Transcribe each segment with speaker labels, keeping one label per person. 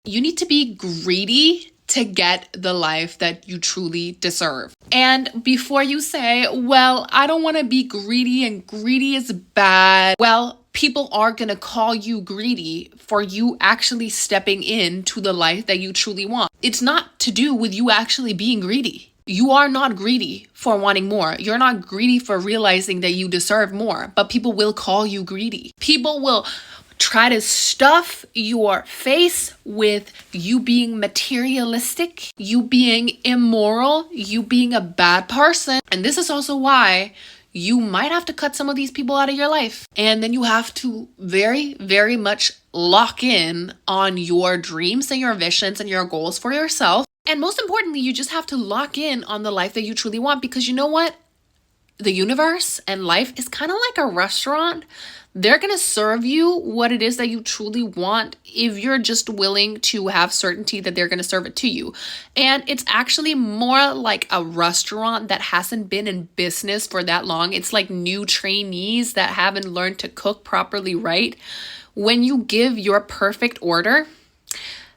Speaker 1: You need to be greedy to get the life that you truly deserve. And before you say, well, I don't want to be greedy and greedy is bad, well, people are going to call you greedy for you actually stepping into the life that you truly want. It's not to do with you actually being greedy. You are not greedy for wanting more. You're not greedy for realizing that you deserve more, but people will call you greedy. People will try to stuff your face with you being materialistic, you being immoral, you being a bad person. And this is also why you might have to cut some of these people out of your life. And then you have to very, very much lock in on your dreams and your visions and your goals for yourself. And most importantly, you just have to lock in on the life that you truly want, because you know what? The universe and life is kind of like a restaurant. They're going to serve you what it is that you truly want if you're just willing to have certainty that they're going to serve it to you. And it's actually more like a restaurant that hasn't been in business for that long. It's like new trainees that haven't learned to cook properly, right? When you give your perfect order,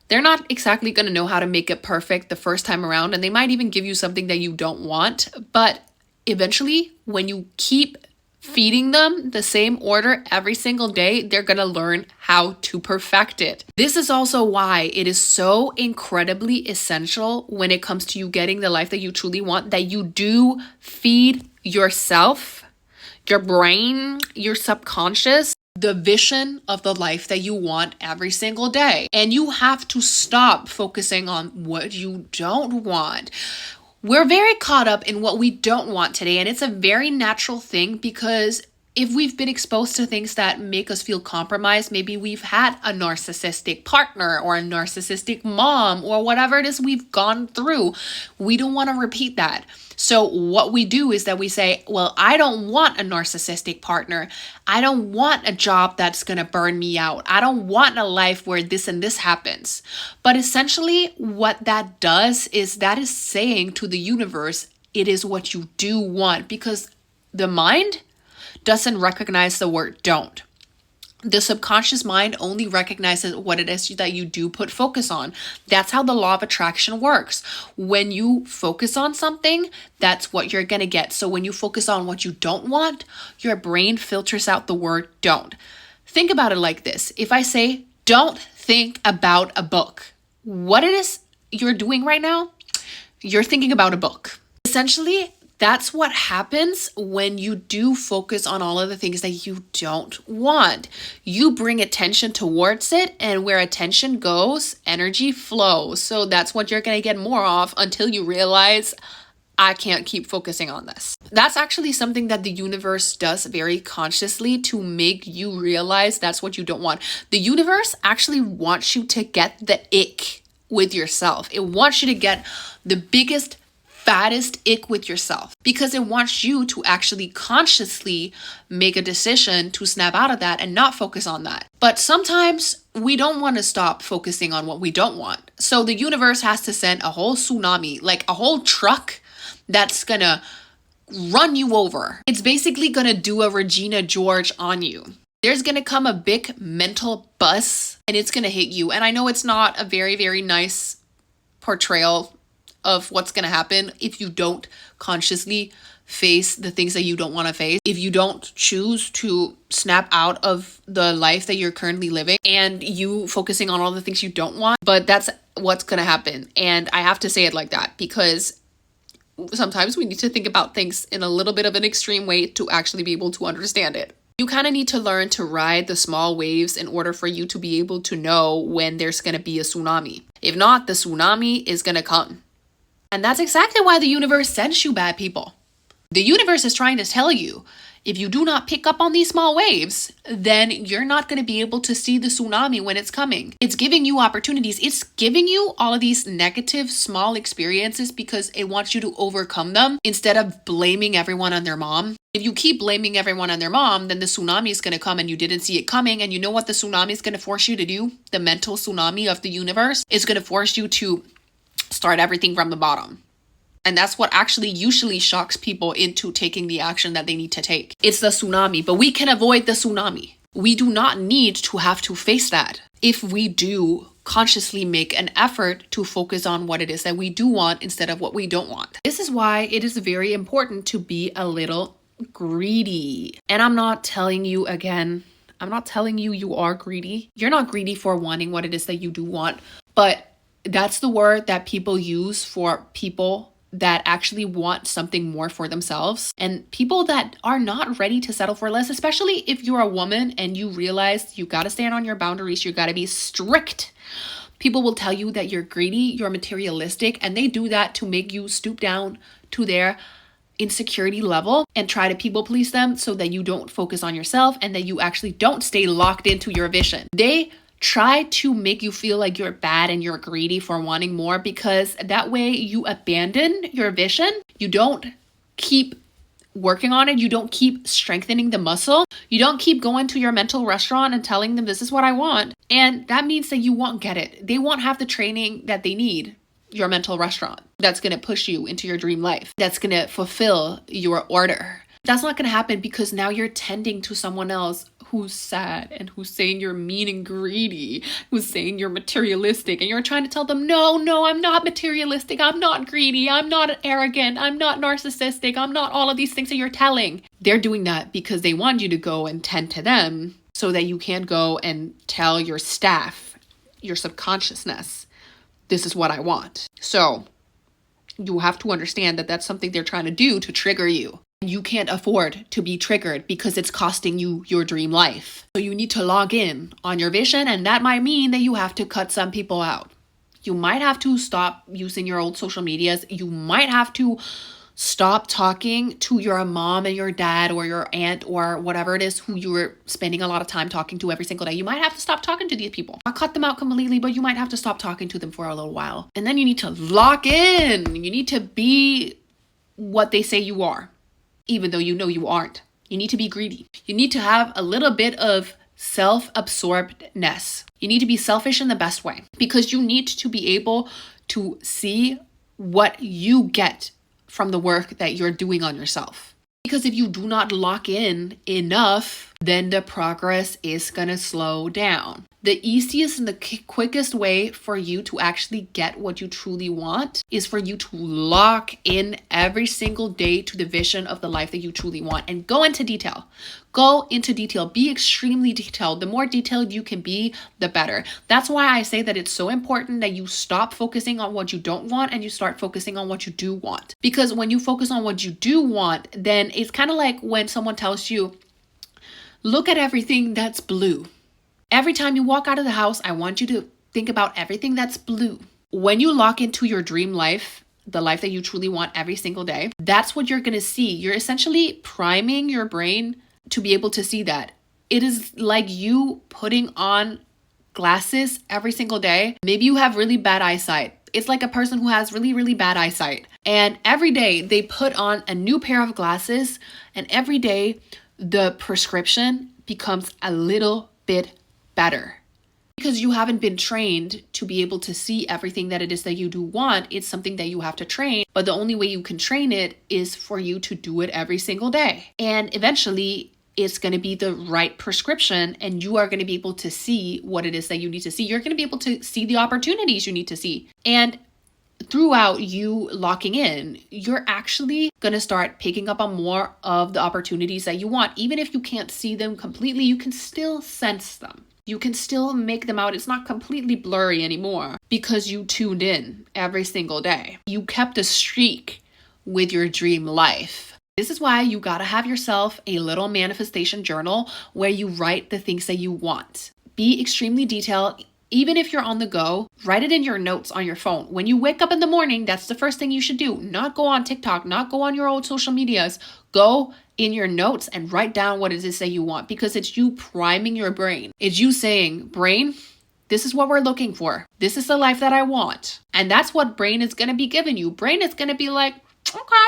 Speaker 1: they're not exactly going to know how to make it perfect the first time around. And they might even give you something that you don't want. But eventually, when you keep feeding them the same order every single day, they're going to learn how to perfect it. This is also why it is so incredibly essential when it comes to you getting the life that you truly want, that you do feed yourself, your brain, your subconscious, the vision of the life that you want every single day. And you have to stop focusing on what you don't want. We're very caught up in what we don't want today, and it's a very natural thing, because if we've been exposed to things that make us feel compromised, maybe we've had a narcissistic partner or a narcissistic mom or whatever it is we've gone through, we don't want to repeat that. So what we do is that we say, well, I don't want a narcissistic partner. I don't want a job that's going to burn me out. I don't want a life where this and this happens. But essentially what that does is that is saying to the universe, it is what you do want, because the mind doesn't recognize the word don't. The subconscious mind only recognizes what it is that you do put focus on. That's how the law of attraction works. When you focus on something, that's what you're going to get. So when you focus on what you don't want, your brain filters out the word don't. Think about it like this. If I say, don't think about a book, what it is you're doing right now, you're thinking about a book. Essentially, that's what happens when you do focus on all of the things that you don't want. You bring attention towards it, and where attention goes, energy flows. So that's what you're going to get more of until you realize, I can't keep focusing on this. That's actually something that the universe does very consciously to make you realize that's what you don't want. The universe actually wants you to get the ick with yourself. It wants you to get the biggest, fattest ick with yourself, because it wants you to actually consciously make a decision to snap out of that and not focus on that. But sometimes we don't want to stop focusing on what we don't want. So the universe has to send a whole tsunami, like a whole truck that's gonna run you over. It's basically gonna do a Regina George on you. There's gonna come a big mental bus and it's gonna hit you. And I know it's not a very, very nice portrayal of what's going to happen if you don't consciously face the things that you don't want to face, if you don't choose to snap out of the life that you're currently living and you focusing on all the things you don't want. But that's what's going to happen. And I have to say it like that because sometimes we need to think about things in a little bit of an extreme way to actually be able to understand it. You kind of need to learn to ride the small waves in order for you to be able to know when there's going to be a tsunami. If not, the tsunami is going to come. And that's exactly why the universe sends you bad people. The universe is trying to tell you, if you do not pick up on these small waves, then you're not going to be able to see the tsunami when it's coming. It's giving you opportunities. It's giving you all of these negative small experiences because it wants you to overcome them instead of blaming everyone on their mom. If you keep blaming everyone on their mom, then the tsunami is going to come and you didn't see it coming. And you know what the tsunami is going to force you to do? The mental tsunami of the universe is going to force you to start everything from the bottom. And that's what actually usually shocks people into taking the action that they need to take. It's the tsunami, but we can avoid the tsunami. We do not need to have to face that if we do consciously make an effort to focus on what it is that we do want instead of what we don't want. This is why it is very important to be a little greedy. And I'm not telling you you are greedy. You're not greedy for wanting what it is that you do want, but that's the word that people use for people that actually want something more for themselves, and people that are not ready to settle for less, especially if you're a woman and you realize you got to stand on your boundaries, you got to be strict. People will tell you that you're greedy, you're materialistic, and they do that to make you stoop down to their insecurity level and try to people please them so that you don't focus on yourself and that you actually don't stay locked into your vision. They try to make you feel like you're bad and you're greedy for wanting more, because that way you abandon your vision. You don't keep working on it. You don't keep strengthening the muscle. You don't keep going to your mental restaurant and telling them this is what I want. And that means that you won't get it. They won't have the training that they need. Your mental restaurant that's going to push you into your dream life, that's going to fulfill your order. That's not going to happen, because now you're tending to someone else who's sad and who's saying you're mean and greedy, who's saying you're materialistic, and you're trying to tell them, no, I'm not materialistic, I'm not greedy, I'm not arrogant, I'm not narcissistic, I'm not all of these things that you're telling. They're doing that because they want you to go and tend to them so that you can go and tell your staff, your subconsciousness, this is what I want. So you have to understand that that's something they're trying to do to trigger you. You can't afford to be triggered because it's costing you your dream life. So you need to log in on your vision, and that might mean that you have to cut some people out. You might have to stop using your old social medias. You might have to stop talking to your mom and your dad or your aunt or whatever it is who you were spending a lot of time talking to every single day. You might have to stop talking to these people. Not cut them out completely, but you might have to stop talking to them for a little while. And then you need to lock in. You need to be what they say you are, even though you know you aren't. You need to be greedy. You need to have a little bit of self-absorbedness. You need to be selfish in the best way, because you need to be able to see what you get from the work that you're doing on yourself. Because if you do not lock in enough, then the progress is going to slow down. The easiest and the quickest way for you to actually get what you truly want is for you to lock in every single day to the vision of the life that you truly want, and go into detail. Go into detail. Be extremely detailed. The more detailed you can be, the better. That's why I say that it's so important that you stop focusing on what you don't want and you start focusing on what you do want. Because when you focus on what you do want, then it's kind of like when someone tells you, look at everything that's blue. Every time you walk out of the house, I want you to think about everything that's blue. When you lock into your dream life, the life that you truly want every single day, that's what you're going to see. You're essentially priming your brain to be able to see that. It is like you putting on glasses every single day. Maybe you have really bad eyesight. It's like a person who has really, really bad eyesight. And every day they put on a new pair of glasses, and every day the prescription becomes a little bit better. Because you haven't been trained to be able to see everything that it is that you do want. It's something that you have to train. But the only way you can train it is for you to do it every single day. And eventually it's going to be the right prescription, and you are going to be able to see what it is that you need to see. You're going to be able to see the opportunities you need to see. And throughout you locking in, you're actually going to start picking up on more of the opportunities that you want. Even if you can't see them completely, you can still sense them. You can still make them out. It's not completely blurry anymore because you tuned in every single day. You kept a streak with your dream life. This is why you gotta have yourself a little manifestation journal where you write the things that you want. Be extremely detailed. Even if you're on the go, write it in your notes on your phone. When you wake up in the morning, that's the first thing you should do. Not go on TikTok, not go on your old social medias. Go in your notes and write down what it is that you want, because it's you priming your brain. It's you saying, brain, this is what we're looking for. This is the life that I want. And that's what brain is going to be giving you. Brain is going to be like, okay,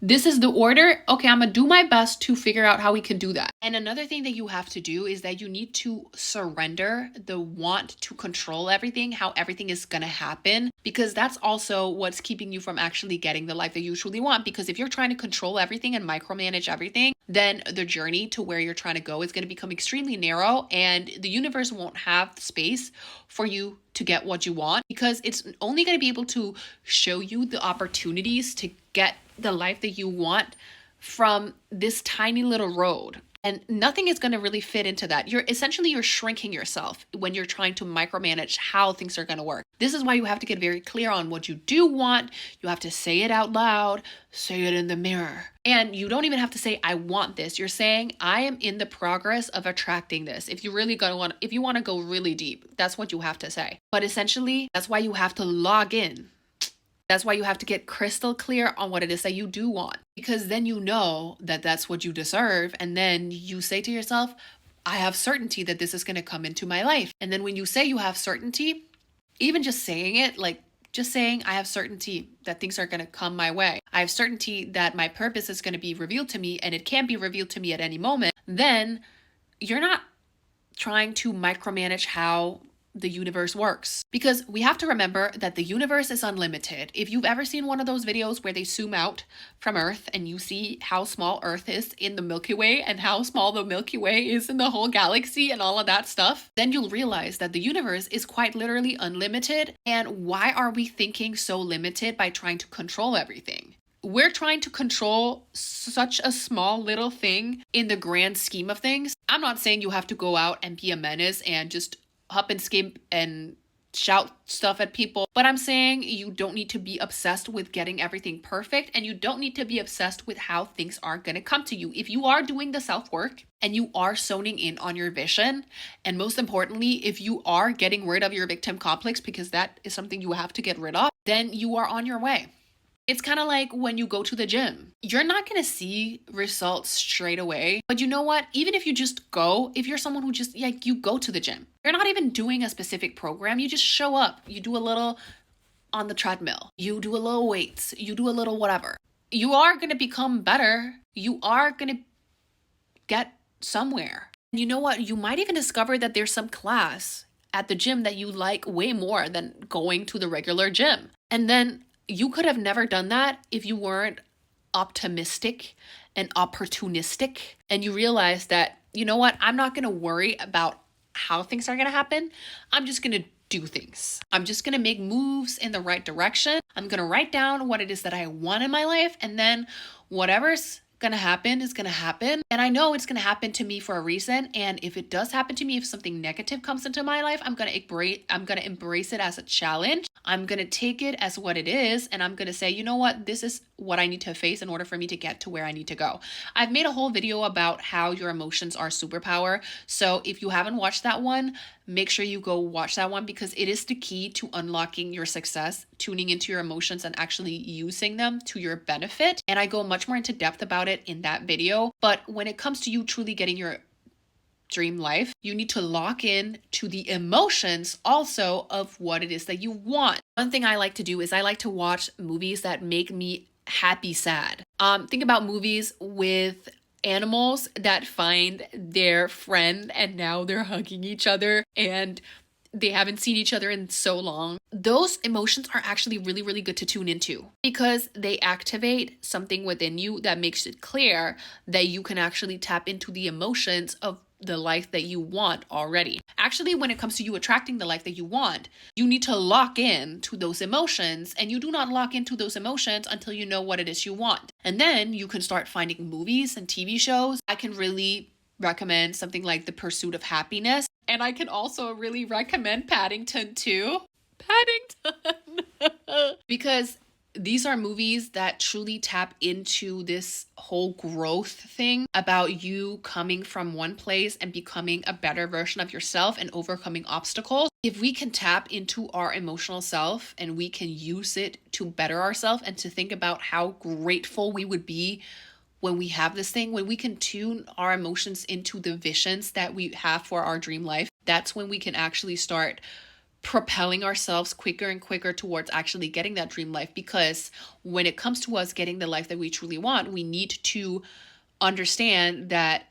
Speaker 1: this is the order. Okay, I'm going to do my best to figure out how we can do that. And another thing that you have to do is that you need to surrender the want to control everything, how everything is going to happen, because that's also what's keeping you from actually getting the life that you truly want. Because if you're trying to control everything and micromanage everything, then the journey to where you're trying to go is going to become extremely narrow, and the universe won't have space for you to get what you want, because it's only going to be able to show you the opportunities to get the life that you want from this tiny little road. And nothing is going to really fit into that. You're shrinking yourself when you're trying to micromanage how things are going to work. This is why you have to get very clear on what you do want. You have to say it out loud, say it in the mirror. And you don't even have to say, I want this. You're saying, I am in the progress of attracting this. If you want to go really deep, that's what you have to say. But essentially, that's why you have to log in. That's why you have to get crystal clear on what it is that you do want, because then you know that that's what you deserve. And then you say to yourself, I have certainty that this is going to come into my life. And then when you say you have certainty, even just saying it, like just saying, I have certainty that things are going to come my way. I have certainty that my purpose is going to be revealed to me, and it can be revealed to me at any moment. Then you're not trying to micromanage how the universe works, because we have to remember that the universe is unlimited. If you've ever seen one of those videos where they zoom out from Earth and you see how small Earth is in the Milky Way and how small the Milky Way is in the whole galaxy and all of that stuff, then you'll realize that the universe is quite literally unlimited. And why are we thinking so limited by trying to control everything? We're trying to control such a small little thing in the grand scheme of things. I'm not saying you have to go out and be a menace and just hop and skip and shout stuff at people, but I'm saying you don't need to be obsessed with getting everything perfect, and you don't need to be obsessed with how things are going to come to you. If you are doing the self-work and you are zoning in on your vision, and most importantly, if you are getting rid of your victim complex, because that is something you have to get rid of, then you are on your way. It's kind of like when you go to the gym. You're not going to see results straight away. But you know what? Even if you just go, if you're someone who just, like, you go to the gym, you're not even doing a specific program. You just show up. You do a little on the treadmill. You do a little weights. You do a little whatever. You are going to become better. You are going to get somewhere. And you know what? You might even discover that there's some class at the gym that you like way more than going to the regular gym. And then you could have never done that if you weren't optimistic and opportunistic, and you realize that, you know what, I'm not going to worry about how things are going to happen. I'm just going to do things. I'm just going to make moves in the right direction. I'm going to write down what it is that I want in my life, and then whatever's gonna happen is gonna happen. And I know it's gonna happen to me for a reason. And if it does happen to me, if something negative comes into my life, I'm gonna embrace it as a challenge. I'm gonna take it as what it is, and I'm gonna say, you know what, this is what I need to face in order for me to get to where I need to go. I've made a whole video about how your emotions are superpower. So if you haven't watched that one, make sure you go watch that one, because it is the key to unlocking your success, tuning into your emotions and actually using them to your benefit. And I go much more into depth about it in that video. But when it comes to you truly getting your dream life, you need to lock in to the emotions also of what it is that you want. One thing I like to do is I like to watch movies that make me happy sad. Think about movies with animals that find their friend and now they're hugging each other and they haven't seen each other in so long. Those emotions are actually really, really good to tune into, because they activate something within you that makes it clear that you can actually tap into the emotions of the life that you want already. Actually, when it comes to you attracting the life that you want, you need to lock in to those emotions, and you do not lock into those emotions until you know what it is you want. And then you can start finding movies and TV shows. I can really recommend something like The Pursuit of Happiness, and I can also really recommend Paddington too. Paddington! Because these are movies that truly tap into this whole growth thing about you coming from one place and becoming a better version of yourself and overcoming obstacles. If we can tap into our emotional self and we can use it to better ourselves and to think about how grateful we would be when we have this thing, when we can tune our emotions into the visions that we have for our dream life, that's when we can actually start propelling ourselves quicker and quicker towards actually getting that dream life. Because when it comes to us getting the life that we truly want, we need to understand that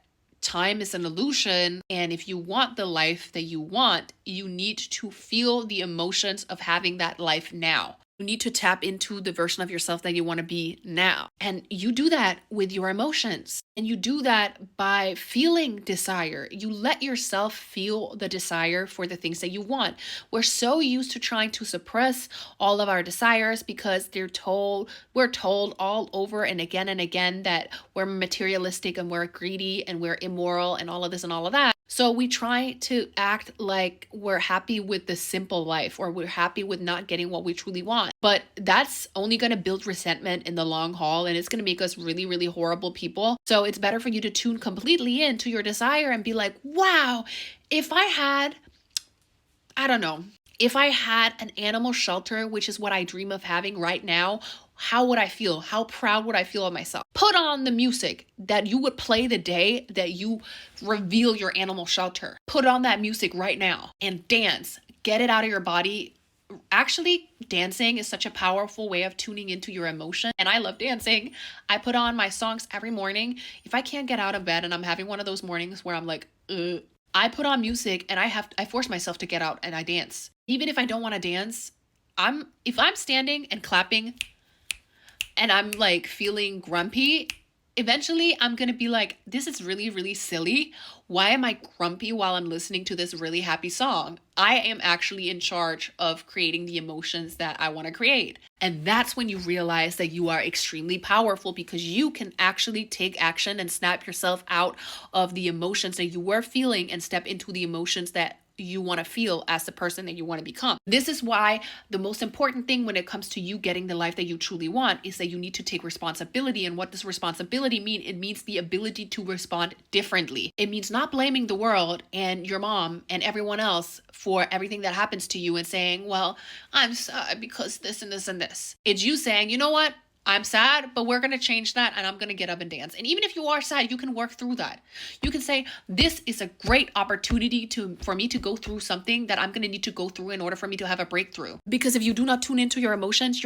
Speaker 1: time is an illusion. And if you want the life that you want, you need to feel the emotions of having that life now. You need to tap into the version of yourself that you want to be now. And you do that with your emotions. And you do that by feeling desire. You let yourself feel the desire for the things that you want. We're so used to trying to suppress all of our desires because we're told all over and again that we're materialistic and we're greedy and we're immoral and all of this and all of that. So we try to act like we're happy with the simple life, or we're happy with not getting what we truly want. But that's only going to build resentment in the long haul, and it's going to make us really, really horrible people. So it's better for you to tune completely into your desire and be like, wow, if I had an animal shelter, which is what I dream of having right now, how would I feel? How proud would I feel of myself? Put on the music that you would play the day that you reveal your animal shelter. Put on that music right now and dance. Get it out of your body. Actually, dancing is such a powerful way of tuning into your emotion. And I love dancing. I put on my songs every morning. If I can't get out of bed and I'm having one of those mornings where I'm like, I put on music and I force myself to get out and I dance. Even if I don't want to dance, if I'm standing and clapping and I'm like feeling grumpy, eventually I'm going to be like, this is really, really silly. Why am I grumpy while I'm listening to this really happy song? I am actually in charge of creating the emotions that I want to create. And that's when you realize that you are extremely powerful, because you can actually take action and snap yourself out of the emotions that you were feeling and step into the emotions that you want to feel as the person that you want to become. This is why the most important thing when it comes to you getting the life that you truly want is that you need to take responsibility. And what does responsibility mean? It means the ability to respond differently. It means not blaming the world and your mom and everyone else for everything that happens to you and saying, well, I'm sad because this and this and this. It's you saying, you know what? I'm sad, but we're going to change that and I'm going to get up and dance. And even if you are sad, you can work through that. You can say, this is a great opportunity for me to go through something that I'm going to need to go through in order for me to have a breakthrough. Because if you do not tune into your emotions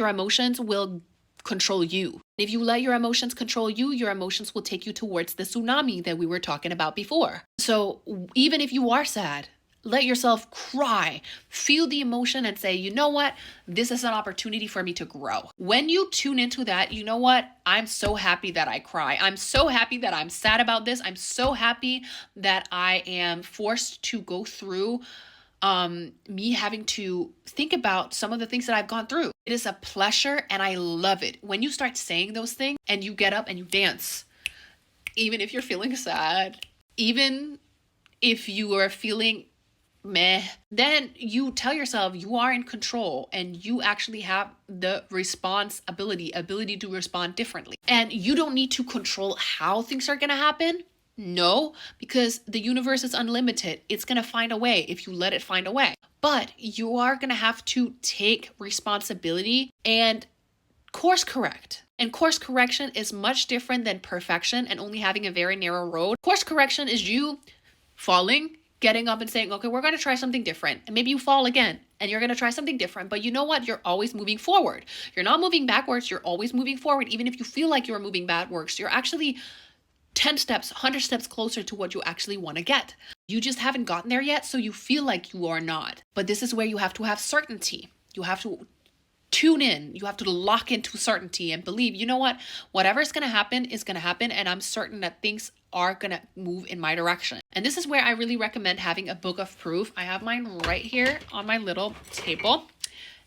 Speaker 1: will control you. If you let your emotions control you, your emotions will take you towards the tsunami that we were talking about before. So even if you are sad, let yourself cry, feel the emotion and say, you know what? This is an opportunity for me to grow. When you tune into that, you know what? I'm so happy that I cry. I'm so happy that I'm sad about this. I'm so happy that I am forced to go through me having to think about some of the things that I've gone through. It is a pleasure and I love it. When you start saying those things and you get up and you dance, even if you're feeling sad, even if you are feeling meh, then you tell yourself you are in control and you actually have the ability to respond differently. And you don't need to control how things are going to happen. No, because the universe is unlimited. It's going to find a way if you let it find a way. But you are going to have to take responsibility and course correct. And course correction is much different than perfection and only having a very narrow road. Course correction is you falling, getting up and saying, okay, we're going to try something different. And maybe you fall again and you're going to try something different. But you know what? You're always moving forward. You're not moving backwards. You're always moving forward. Even if you feel like you're moving backwards, you're actually 10 steps, 100 steps closer to what you actually want to get. You just haven't gotten there yet, so you feel like you are not. But this is where you have to have certainty. You have to tune in. You have to lock into certainty and believe, you know what? Whatever's going to happen is going to happen. And I'm certain that things are going to move in my direction. And this is where I really recommend having a book of proof. I have mine right here on my little table.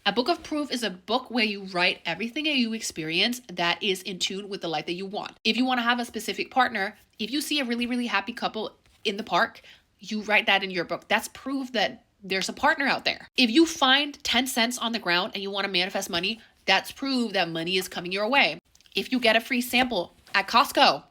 Speaker 1: A book of proof is a book where you write everything that you experience that is in tune with the life that you want. If you want to have a specific partner, if you see a really, really happy couple in the park, you write that in your book. That's proof that there's a partner out there. If you find 10 cents on the ground and you want to manifest money, that's proof that money is coming your way. If you get a free sample at Costco,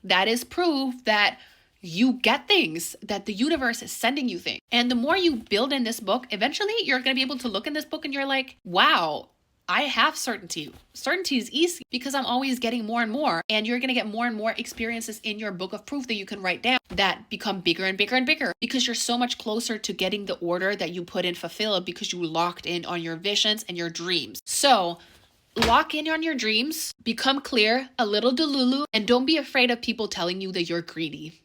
Speaker 1: that is proof that you get things, that the universe is sending you things. And the more you build in this book, eventually you're going to be able to look in this book and you're like, wow, I have certainty. Certainty is easy because I'm always getting more and more. And you're going to get more and more experiences in your book of proof that you can write down that become bigger and bigger and bigger because you're so much closer to getting the order that you put in fulfilled because you locked in on your visions and your dreams. So lock in on your dreams, become clear, a little delulu, and don't be afraid of people telling you that you're greedy.